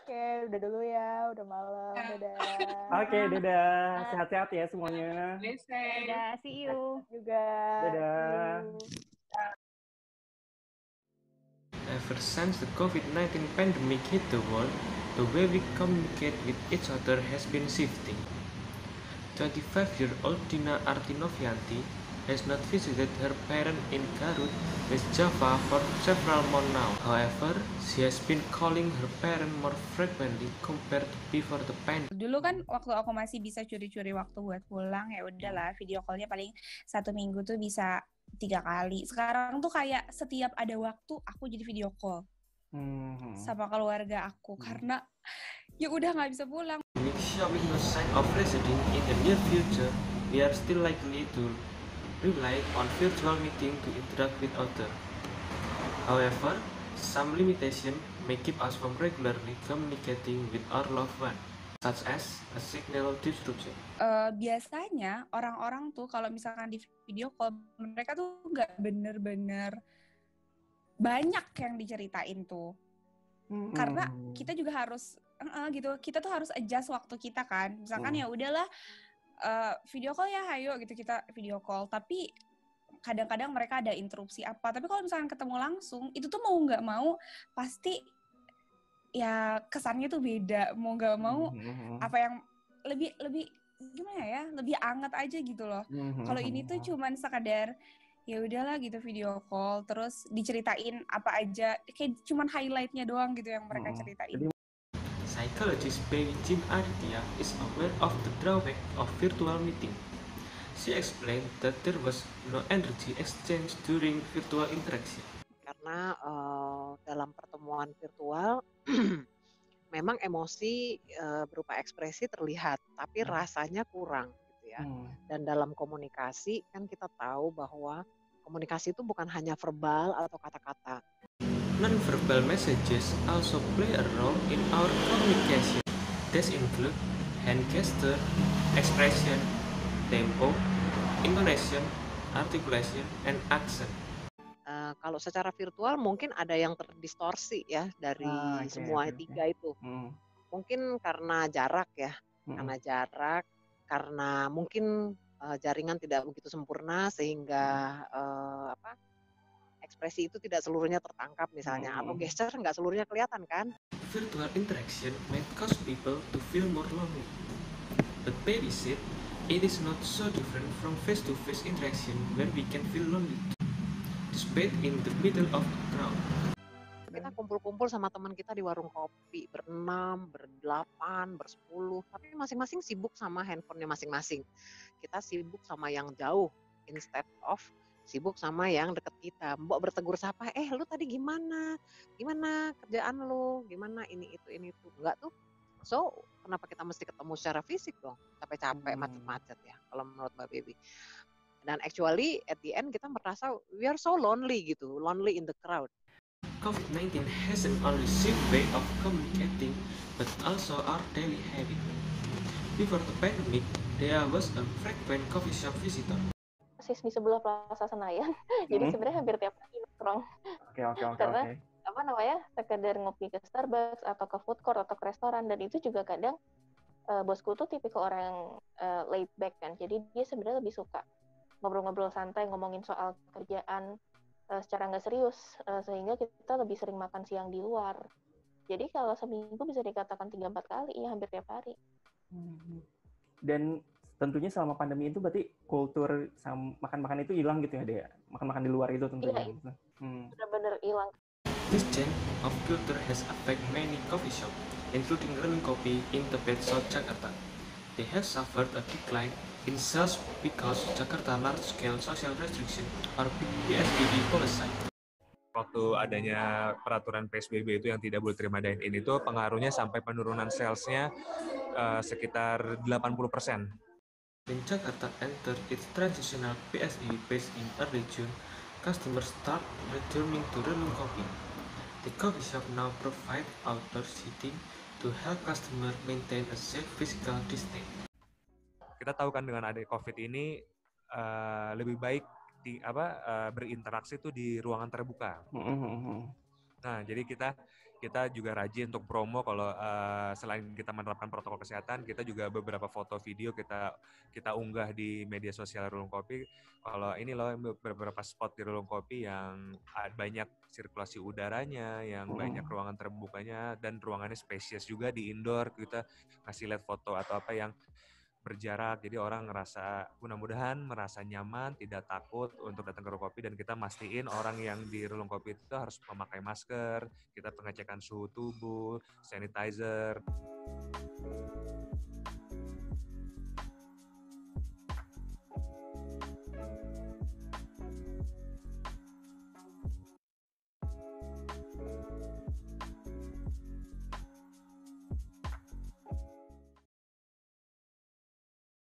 Oke, udah dulu ya, udah malam, dadah. Oke, dadah. Sehat-sehat ya semuanya. Dadah, see you. Juga. Dadah. Ever since the COVID-19 pandemic hit the world, the way we communicate with each other has been shifting. 25-year-old Dina Artinovianti has not visited her parents in Garut, West Java for several months now. However, she has been calling her parents more frequently compared to before the pandemic. Dulu kan waktu aku masih bisa curi-curi waktu buat pulang, ya udahlah video call-nya paling 1 minggu tuh bisa 3 kali. Sekarang tuh kayak setiap ada waktu aku jadi video call sama keluarga aku karena ya udah nggak bisa pulang. Showing no sign of residing in the near future, we are still likely to rely on virtual meeting to interact with others. However, some limitations may keep us from regularly communicating with our loved ones, such as a signal disruption. Biasanya orang-orang tuh kalau misalkan di video call mereka tuh nggak bener-bener banyak yang diceritain tuh. Karena kita juga harus gitu, kita tuh harus adjust waktu kita kan. Misalkan ya udahlah video call ya, ayo gitu kita video call. Tapi kadang-kadang mereka ada interupsi apa. Tapi kalau misalkan ketemu langsung, itu tuh mau nggak mau pasti ya kesannya tuh beda. Mau nggak mau apa yang lebih gimana ya, lebih anget aja gitu loh. Kalau ini tuh cuman sekadar ya udahlah gitu video call, terus diceritain apa aja, kayak cuman highlightnya doang gitu yang mereka ceritain. Psychologist Baby Jean Aditya is aware of the drawback of virtual meeting. She explained that there was no energy exchange during virtual interaction. Karena dalam pertemuan virtual memang emosi berupa ekspresi terlihat, tapi rasanya kurang gitu ya. Dan dalam komunikasi kan kita tahu bahwa komunikasi itu bukan hanya verbal atau kata-kata. Non-verbal messages also play a role in our communication. These include hand gesture, expression, tempo, intonation, articulation, and accent. Kalau secara virtual mungkin ada yang terdistorsi ya dari semua tiga itu. Mungkin karena jarak ya, karena mungkin jaringan tidak begitu sempurna sehingga ekspresi itu tidak seluruhnya tertangkap misalnya, atau gesture nggak seluruhnya kelihatan kan. Virtual interaction may cause people to feel more lonely. But Baby said, it is not so different from face-to-face interaction where we can feel lonely, despite in the middle of the crowd. Kita kumpul-kumpul sama teman kita di warung kopi, ber-6, ber-8, ber-10, tapi masing-masing sibuk sama handphonenya masing-masing. Kita sibuk sama yang jauh, instead of sibuk sama yang deket kita. Mbok bertegur sapa, lu tadi gimana? Gimana kerjaan lu? Gimana ini itu? Enggak tuh. So, kenapa kita mesti ketemu secara fisik dong? Capek-capek, macet-macet ya, kalau menurut Mbak Baby. Dan actually, at the end kita merasa we are so lonely gitu, lonely in the crowd. COVID-19 hasn't only shaped way of communicating, but also our daily habit. Before the pandemic, there was a frequent coffee shop visitor. Persis di sebelah Plaza Senayan, jadi sebenarnya hampir tiap hari nongkrong. Karena sekedar ngopi ke Starbucks atau ke food court atau ke restoran, dan itu juga kadang bosku tuh tipikal orang yang laid back kan, jadi dia sebenarnya lebih suka ngobrol-ngobrol santai, ngomongin soal kerjaan secara nggak serius, sehingga kita lebih sering makan siang di luar. Jadi kalau seminggu bisa dikatakan 3-4 kali, ya hampir tiap hari. Dan tentunya selama pandemi itu berarti kultur makan-makan itu hilang gitu ya, Dea? Makan-makan di luar itu tentunya. Iya, benar-benar hilang. This change of culture has affected many coffee shops, including Renung Kopi in Tebet, South Jakarta. They have suffered a decline in sales because Jakarta large-scale social restriction or PSBB policy. Waktu adanya peraturan PSBB itu yang tidak boleh terima dine-in itu pengaruhnya sampai penurunan sales-nya sekitar 80%. When Jakarta entered its transitional PSBB phase in early June, customers start returning to Renung Kopi. The coffee shop now provide outdoor seating to help customers maintain a safe physical distance. Kita tahu kan dengan adanya COVID ini lebih baik berinteraksi itu di ruangan terbuka. Nah, jadi kita kita juga rajin untuk promo kalau selain kita menerapkan protokol kesehatan, kita juga beberapa foto video kita unggah di media sosial Rulung Kopi. Kalau ini loh beberapa spot di Rulung Kopi yang banyak sirkulasi udaranya, yang banyak ruangan terbukanya, dan ruangannya spesies juga di indoor. Kita ngasih lihat foto atau apa yang berjarak, jadi orang ngerasa mudah-mudahan merasa nyaman, tidak takut untuk datang ke Rulung Kopi, dan kita mastiin orang yang di Rulung Kopi itu harus memakai masker, kita pengecekan suhu tubuh, sanitizer.